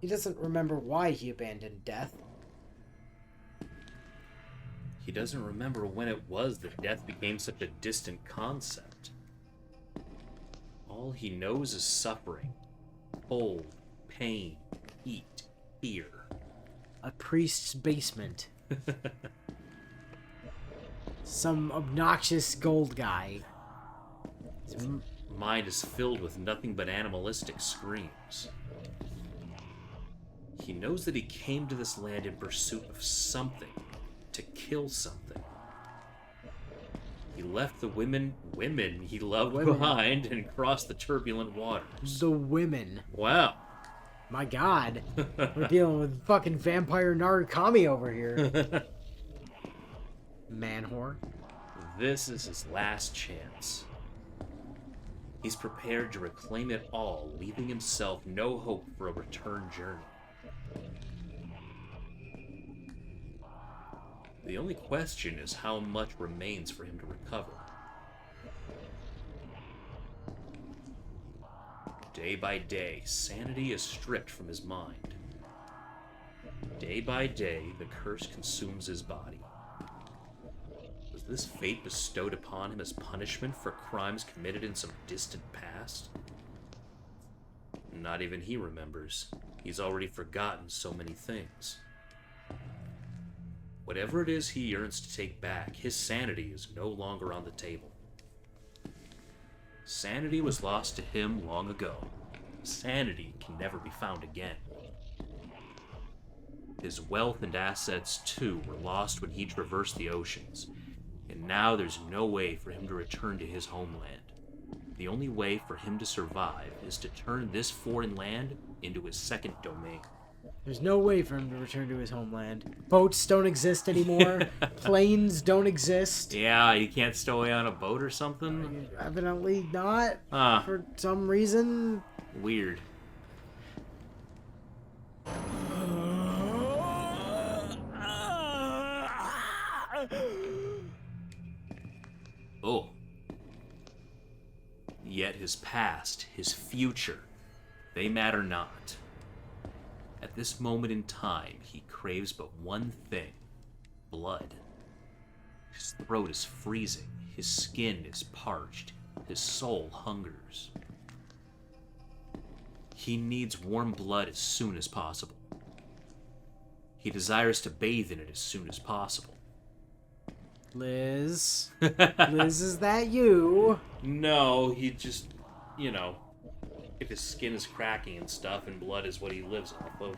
He doesn't remember why he abandoned death. He doesn't remember when it was that death became such a distant concept. All he knows is suffering, cold, pain, heat, fear. A priest's basement. Some obnoxious gold guy. His mind is filled with nothing but animalistic screams. He knows that he came to this land in pursuit of something, to kill something. He left the women he loved behind and crossed the turbulent waters. The women. Wow. My god. We're dealing with fucking vampire Narukami over here. Man whore. This is his last chance. He's prepared to reclaim it all, leaving himself no hope for a return journey. The only question is how much remains for him to recover. Day by day, sanity is stripped from his mind. Day by day, the curse consumes his body. Was this fate bestowed upon him as punishment for crimes committed in some distant past? Not even he remembers. He's already forgotten so many things. Whatever it is he yearns to take back, his sanity is no longer on the table. Sanity was lost to him long ago. Sanity can never be found again. His wealth and assets, too, were lost when he traversed the oceans, and now there's no way for him to return to his homeland. The only way for him to survive is to turn this foreign land into his second domain. There's no way for him to return to his homeland. Boats don't exist anymore. Planes don't exist. Yeah, you can't stow away on a boat or something? Evidently not. Ah. For some reason. Weird. Oh. Yet his past, his future, they matter not. At this moment in time, he craves but one thing: blood. His throat is freezing, his skin is parched, his soul hungers. He needs warm blood as soon as possible. He desires to bathe in it as soon as possible. Liz? Liz, is that you? No, he just, if his skin is cracking and stuff and blood is what he lives off of.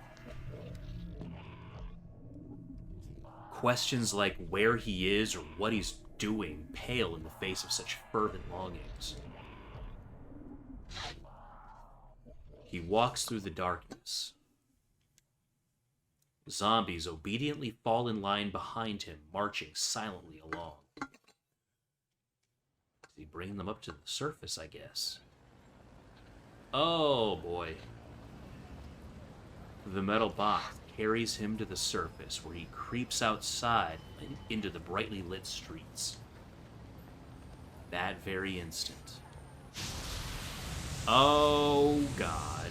Questions like where he is or what he's doing pale in the face of such fervent longings. He walks through the darkness. Zombies obediently fall in line behind him, marching silently along. Is he bringing them up to the surface, I guess? Oh, boy. The metal box carries him to the surface, where he creeps outside and into the brightly lit streets. That very instant. Oh, God.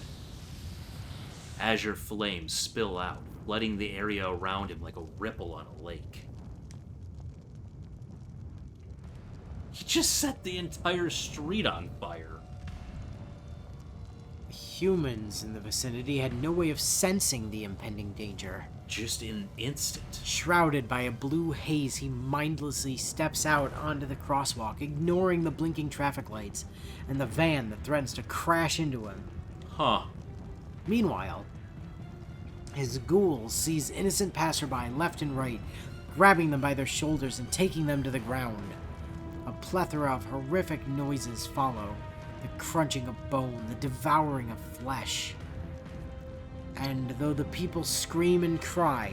Azure flames spill out, flooding the area around him like a ripple on a lake. He just set the entire street on fire. Humans in the vicinity had no way of sensing the impending danger. Just in an instant. Shrouded by a blue haze, he mindlessly steps out onto the crosswalk, ignoring the blinking traffic lights and the van that threatens to crash into him. Huh. Meanwhile, his ghoul sees innocent passerby left and right, grabbing them by their shoulders and taking them to the ground. A plethora of horrific noises follow. The crunching of bone, the devouring of flesh. And though the people scream and cry,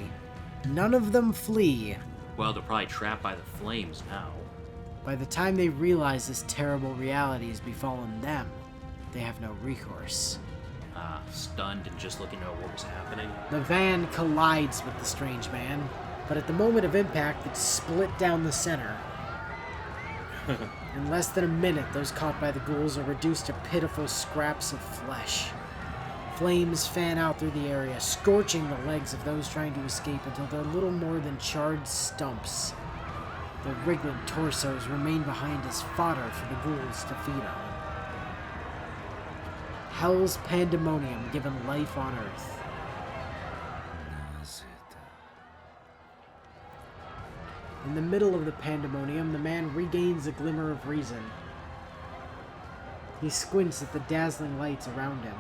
none of them flee. Well, they're probably trapped by the flames now. By the time they realize this terrible reality has befallen them, they have no recourse. Stunned and just looking at what was happening. The van collides with the strange man, but at the moment of impact, it's split down the center. In less than a minute, those caught by the ghouls are reduced to pitiful scraps of flesh. Flames fan out through the area, scorching the legs of those trying to escape until they're little more than charred stumps. Their wriggling torsos remain behind as fodder for the ghouls to feed on. Hell's pandemonium given life on Earth. In the middle of the pandemonium, the man regains a glimmer of reason. He squints at the dazzling lights around him.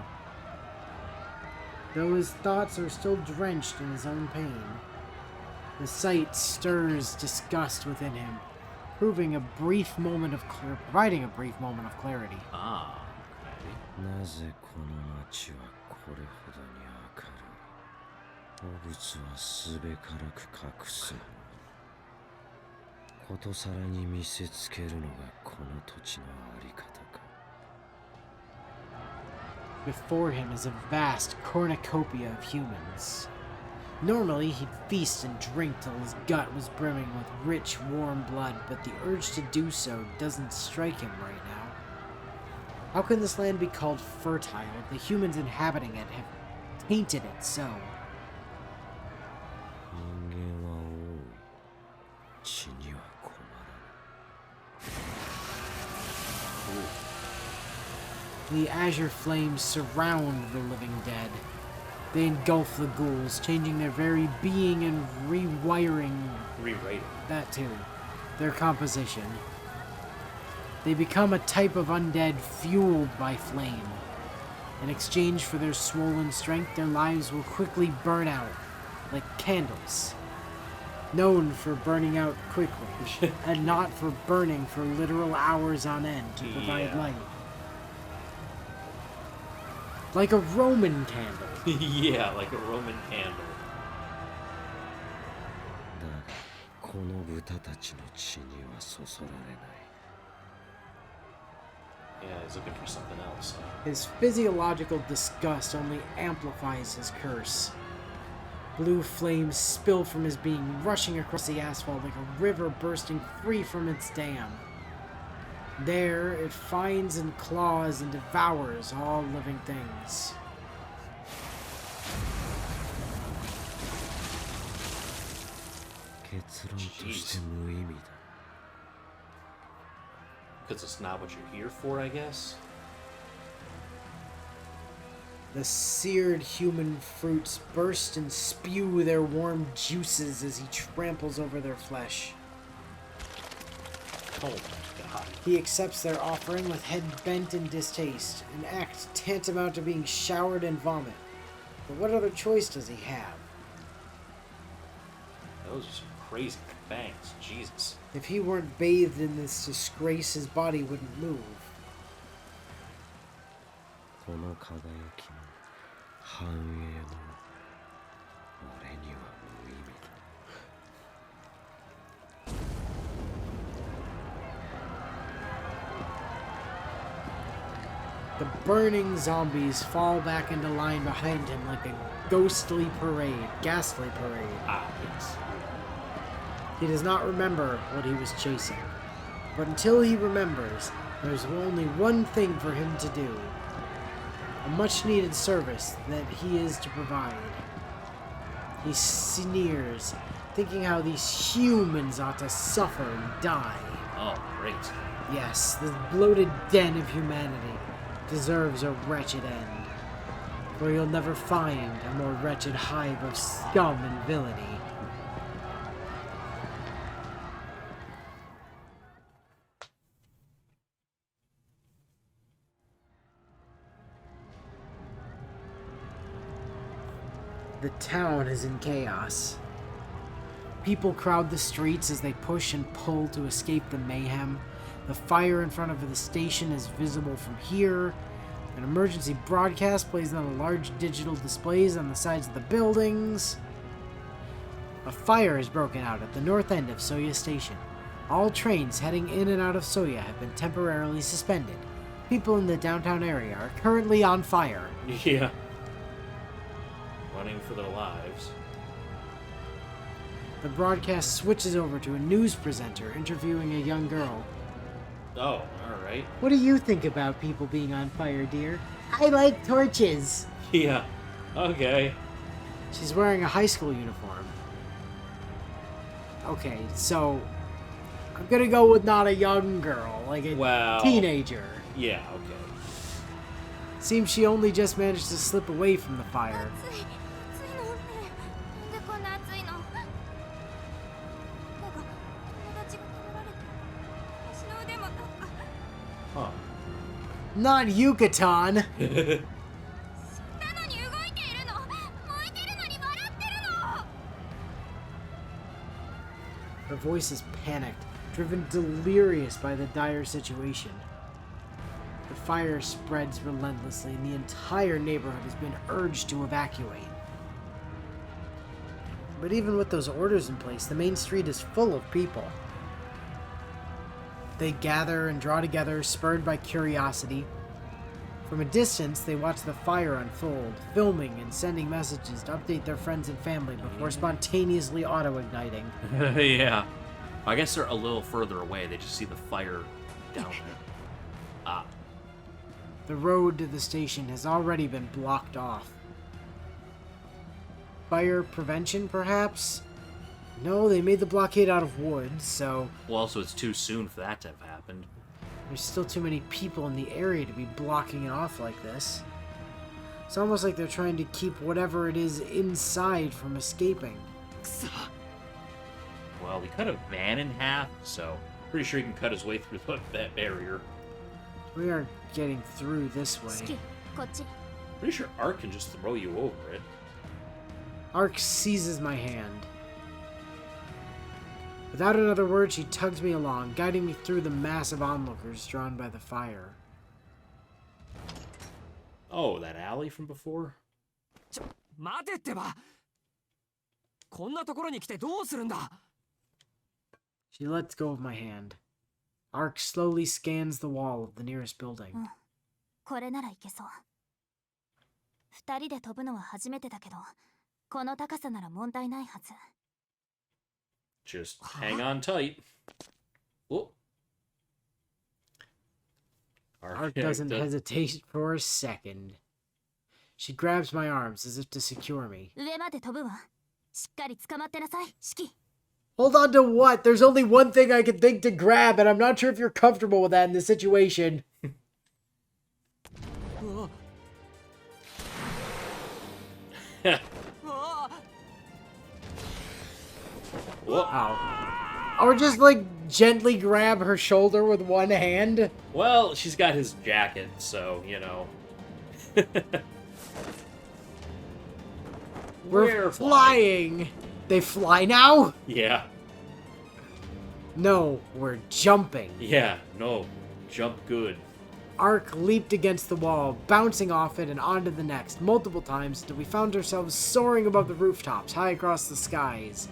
Though his thoughts are still drenched in his own pain, the sight stirs disgust within him, providing a brief moment of clarity. Ah, okay. ことさらに見せつけるのがこの土地のあり方か。 Before him is a vast cornucopia of humans. Normally, he'd feast and drink till his gut was brimming with rich, warm blood, but the urge to do so doesn't strike him right now. How can this land be called fertile if the humans inhabiting it have tainted it so? 人間は多い。血には困らない。 The azure flames surround the living dead. They engulf the ghouls, changing their very being and rewriting that too, their composition. They become a type of undead fueled by flame. In exchange for their swollen strength, their lives will quickly burn out, like candles. Known for burning out quickly, and not for burning for literal hours on end to provide light. Like a Roman candle. Yeah, like a Roman candle. だが、この豚たちの血にはそそられない。 Yeah, he's looking for something else. His physiological disgust only amplifies his curse. Blue flames spill from his being, rushing across the asphalt like a river bursting free from its dam. There, it finds and claws and devours all living things. Because it's not what you're here for, I guess? The seared human fruits burst and spew their warm juices as he tramples over their flesh. Oh my god. He accepts their offering with head bent in distaste, an act tantamount to being showered in vomit. But what other choice does he have? Those are some crazy bangs, Jesus. If he weren't bathed in this disgrace, his body wouldn't move. この輝きの繁栄も俺には無意味だ。 The burning zombies fall back into line behind him like a ghastly parade. Ah, yes. He does not remember what he was chasing. But until he remembers, there's only one thing for him to do. A much-needed service that he is to provide. He sneers, thinking how these humans ought to suffer and die. Oh, great. Yes, the bloated den of humanity deserves a wretched end, for you'll never find a more wretched hive of scum and villainy. The town is in chaos. People crowd the streets as they push and pull to escape the mayhem. The fire in front of the station is visible from here. An emergency broadcast plays on the large digital displays on the sides of the buildings. A fire has broken out at the north end of Soya Station. All trains heading in and out of Soya have been temporarily suspended. People in the downtown area are currently on fire. Yeah. Running for their lives. The broadcast switches over to a news presenter interviewing a young girl. Oh, alright. What do you think about people being on fire, dear? I like torches. Yeah. Okay. She's wearing a high school uniform. Okay, so I'm gonna go with not a young girl, like a Well. teenager. Yeah, okay. Seems she only just managed to slip away from the fire. 暑いのねえなんでこんな暑いのなんか友達が食べられて足の腕もなんか Huh. Not Yucatan! なのに動いているの燃えてるのに笑ってるの Her voice is panicked, driven delirious by the dire situation. The fire spreads relentlessly, and the entire neighborhood has been urged to evacuate. But even with those orders in place, the main street is full of people. They gather and draw together, spurred by curiosity. From a distance, they watch the fire unfold, filming and sending messages to update their friends and family before spontaneously auto-igniting. Yeah. I guess they're a little further away. They just see the fire down there. Ah. The road to the station has already been blocked off. Fire prevention, perhaps? No, they made the blockade out of wood, so Well, also, it's too soon for that to have happened. there's still too many people in the area to be blocking it off like this. It's almost like they're trying to keep whatever it is inside from escaping. Well, we cut a van in half, so pretty sure he can cut his way through that barrier. We aren't getting through this四 way. 季こっち Pretty sure Art can just throw you over it. Ark seizes my hand. Without another word, she tugs me along, guiding me through the mass of onlookers drawn by the fire. Oh, that alley from before? 待てってばこんなところに来てどうするんだ She lets go of my hand. Ark slowly scans the wall of the nearest building. これならいけそう二人で飛ぶのは初めてだけどこの高さなら問題ないはず Just hang on tight. Oh. Ark doesn't hesitate for a second. She grabs my arms as if to secure me. 上まで飛ぶわしっかり捕まってなさい四季 Hold on to what? There's only one thing I can think to grab, and I'm not sure if you're comfortable with that in this situation. うわうわ Whoa. Or just, like, gently grab her shoulder with one hand. Well, she's got his jacket, so, you know. We're flying. They fly now? Yeah. No, we're jumping. Yeah, no. Jump good. Ark leaped against the wall, bouncing off it and onto the next, multiple times until we found ourselves soaring above the rooftops, high across the skies.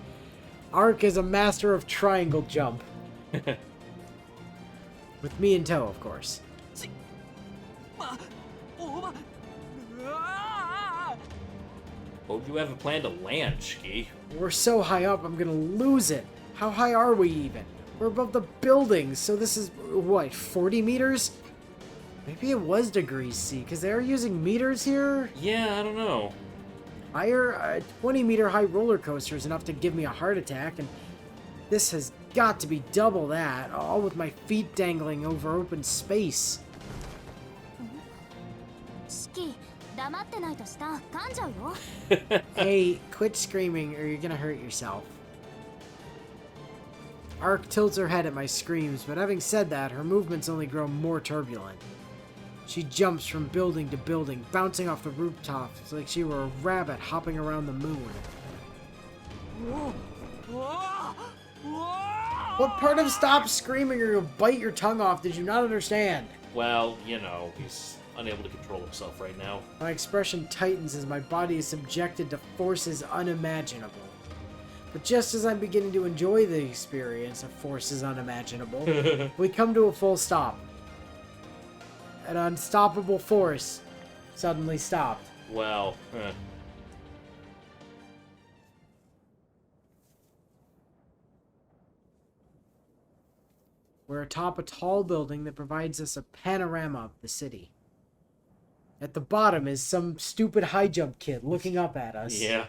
Ark is a master of triangle jump. With me in tow, of course. まおまうわ What would you have a plan to land, Shiki? We're so high up, I'm gonna lose it. How high are we even? We're above the buildings, so this is, what, 40 meters? Maybe it was degrees C, because they're using meters here? Yeah, I don't know. Higher, 20-meter high roller coaster is enough to give me a heart attack, and this has got to be double that, all with my feet dangling over open space. 四季黙ってないと下噛んじゃうよ Hey, quit screaming or you're gonna hurt yourself. Ark tilts her head at my screams, but having said that, her movements only grow more turbulent. She jumps from building to building, bouncing off the rooftops like she were a rabbit hopping around the moon. うわうわ What part of stop screaming or you'll bite your tongue off did you not understand? Well, you know, he's unable to control himself right now. My expression tightens as my body is subjected to forces unimaginable. But just as I'm beginning to enjoy the experience of forces unimaginable, we come to a full stop. An unstoppable force suddenly stopped. Well, We're atop a tall building that provides us a panorama of the city. At the bottom is some stupid high jump kid looking up at us. Yeah.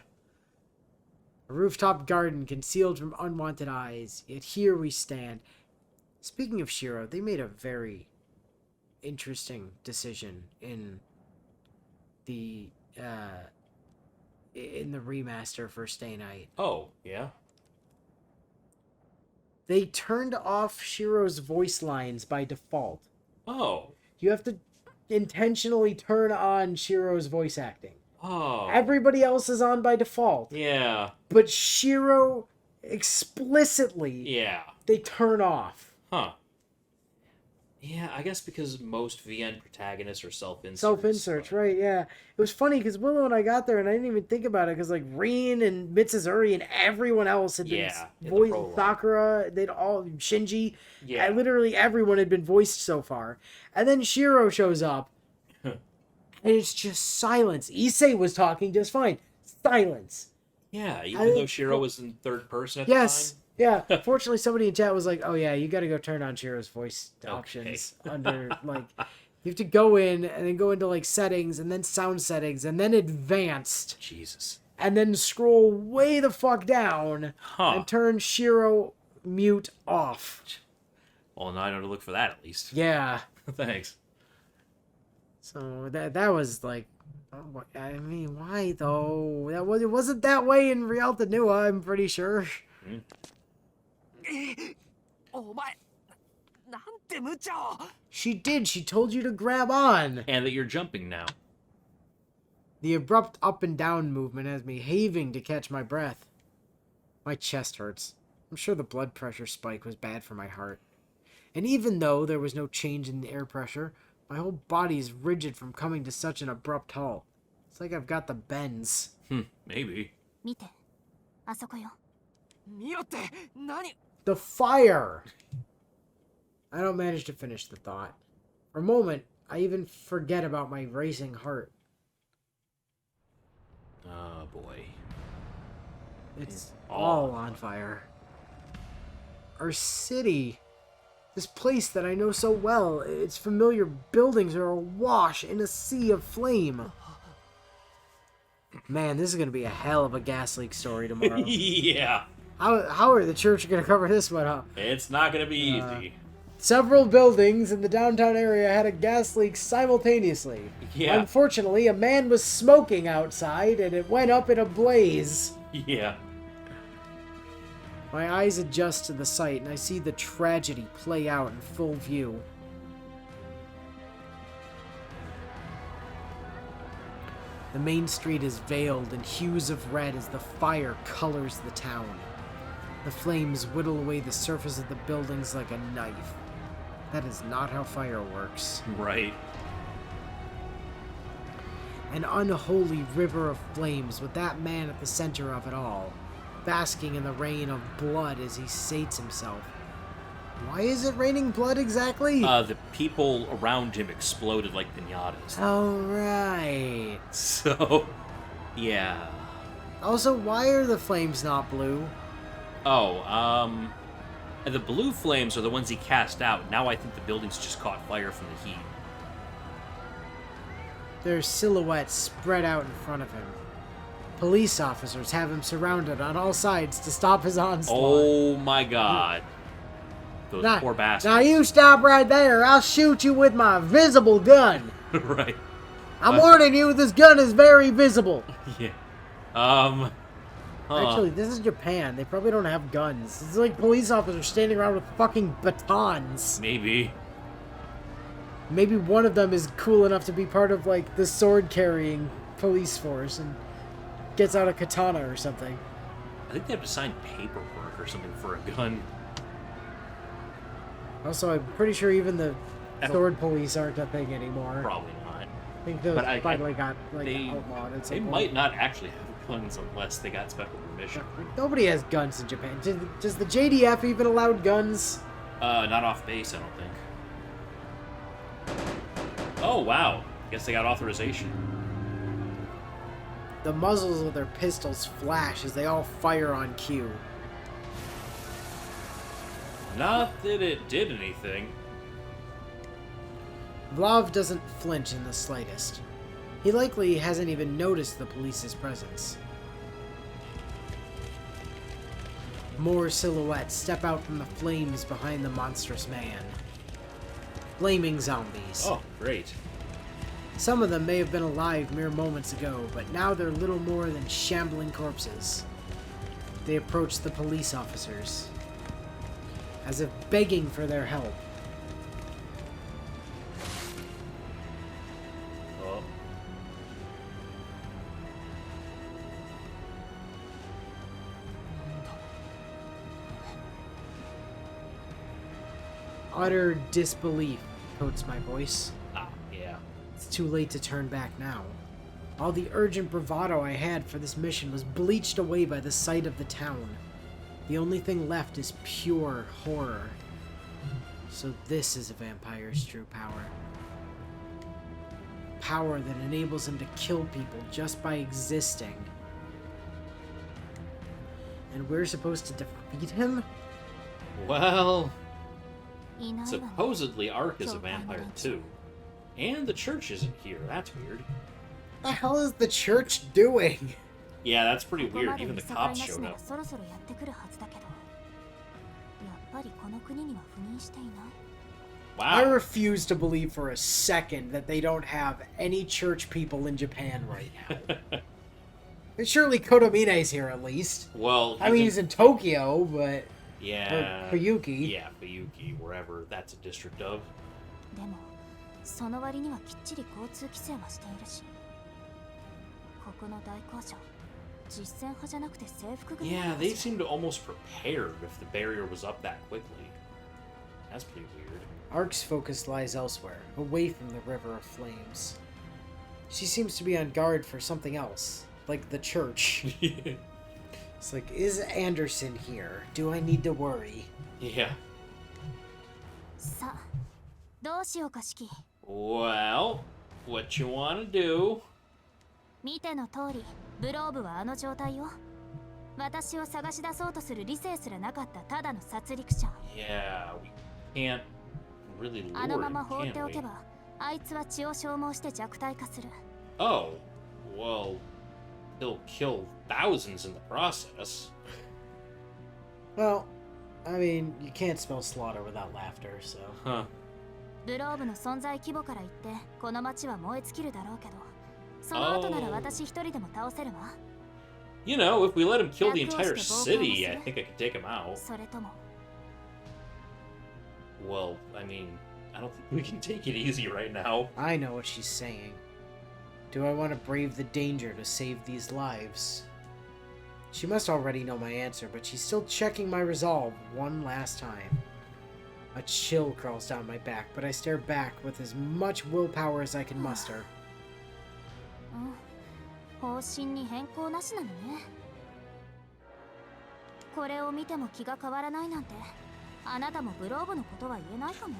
A rooftop garden concealed from unwanted eyes, yet here we stand. Speaking of Shiro, they made a very interesting decision in the remaster for Stay Night. Oh, yeah? They turned off Shiro's voice lines by default. Oh. You have to intentionally turn on Shiro's voice acting. Oh. Everybody else is on by default. Yeah. But Shiro explicitly Yeah. they turn off. Huh. Yeah, I guess because most VN protagonists are self-inserts. Self-inserts, right, yeah. It was funny because Willow and I got there and I didn't even think about it because like Rin and Mitsuzuri and everyone else had been voiced. Sakura, they'd all, Shinji, Yeah. literally everyone had been voiced so far. And then Shiro shows up and it's just silence. Issei was talking just fine. Silence. Yeah, even though Shiro was in third person at the Yes. time. Yeah, fortunately somebody in chat was like, oh yeah, you gotta go turn on Shiro's voice options under, like, you have to go in and then go into, like, settings and then sound settings and then advanced. Jesus. And then scroll way the fuck down and turn Shiro mute off. Well, now I know to look for that at least. Yeah. Thanks. So that was like, oh, I mean, why though? It wasn't that way in Rialta Nua, I'm pretty sure. お前なんて無茶を She did. She told you to grab on. And that you're jumping now. The abrupt up and down movement has me heaving to catch my breath. My chest hurts. I'm sure the blood pressure spike was bad for my heart. And even though there was no change in the air pressure, my whole body is rigid from coming to such an abrupt halt. It's like I've got the bends. Maybe. 見てあそこよ見ろって何 The fire! I don't manage to finish the thought. For a moment, I even forget about my racing heart. Oh, boy. It's all on fire. Our city. This place that I know so well. Its familiar buildings are awash in a sea of flame. Man, this is going to be a hell of a gas leak story tomorrow. Yeah. How are the church going to cover this one up? It's not going to be easy. Several buildings in the downtown area had a gas leak simultaneously. Yeah. Unfortunately, a man was smoking outside and it went up in a blaze. Yeah. My eyes adjust to the sight and I see the tragedy play out in full view. The main street is veiled in hues of red as the fire colors the town. The flames whittle away the surface of the buildings like a knife. That is not how fire works. Right. An unholy river of flames with that man at the center of it all, basking in the rain of blood as he sates himself. Why is it raining blood exactly? The people around him exploded like pinatas. Oh, right. So, yeah. Also, why are the flames not blue? Oh, the blue flames are the ones he cast out. Now I think the buildings just caught fire from the heat. Their silhouettes spread out in front of him. Police officers have him surrounded on all sides to stop his onslaught. Oh my god. Those poor bastards. Now you stop right there. I'll shoot you with my visible gun. Right. I'm warning you, this gun is very visible. Yeah. Actually, this is Japan. They probably don't have guns. It's like police officers standing around with fucking batons. Maybe. Maybe one of them is cool enough to be part of, like, the sword-carrying police force and gets out a katana or something. I think they have to sign paperwork or something for a gun. Also, I'm pretty sure even the sword police aren't a thing anymore. Probably not. I think those finally got, like, outlawed. It's They like, might not actually have guns unless they got special permission. Nobody has guns in Japan. Does the JDF even allow guns? Not off base, I don't think. Oh, wow. Guess they got authorization. The muzzles of their pistols flash as they all fire on cue. Not that it did anything. Vlav doesn't flinch in the slightest. He likely hasn't even noticed the police's presence. More silhouettes step out from the flames behind the monstrous man. Flaming zombies. Oh, great. Some of them may have been alive mere moments ago, but now they're little more than shambling corpses. They approach the police officers, as if begging for their help. Oh. Utter disbelief coats my voice. Ah, yeah. It's too late to turn back now. All the urgent bravado I had for this mission was bleached away by the sight of the town. The only thing left is pure horror. So this is a vampire's true power. Power that enables him to kill people just by existing. And we're supposed to defeat him? Well, いないわね supposedly Ark is a vampire too. And the church isn't here. That's weird. What the hell is the church doing? Yeah, that's pretty ここま weird. で Even 見 the 境な cops し showed なら up. そろそろやってくるはずだけどやっぱりこの国には赴任していない I Wow. refuse to believe for a second that they don't have any church people in Japan right now. And surely Kotomine's here at least. Well, I mean, he's in Tokyo, but... yeah. Or Fuyuki. Yeah, Fuyuki, wherever that's a district of. でもその割にはきっちり交通規制はしているしここの大工場実戦派じゃなくて制服組 Yeah, they seem to almost prepared if the barrier was up that quickly. That's pretty weird. Ark's focus lies elsewhere, away from the river of flames. She seems to be on guard for something else, like the church. It's like, is Anderson here? Do I need to worry? Yeah. さあどうしようかシキ Well, what you wanna do? 見ての通りブローブはあの状態よ私を探し出そうとする理性すらなかったただの殺戮者 Yeah, we can't really あの lure まま him, 放って can お we? けばあいつは血を消耗して弱体化する Oh, well, he'll kill thousands in the process. Well, I mean, you can't spell slaughter without laughter, so... Huh. ブローブの存在規模から言ってこの町は燃え尽きるだろうけどその後なら私一人でも倒せるわ You know, if we let him kill the entire That goes to city, I both think I could take him out. それとも Well, I mean, I don't think we can take it easy right now. I know what she's saying. Do I want to brave the danger to save these lives? She must already know my answer, but she's still checking my resolve one last time. A chill crawls down my back, but I stare back with as much willpower as I can muster. 方針に変更なしなのねこれを見ても気が変わらないなんてあなたもブローブのことは言えないかも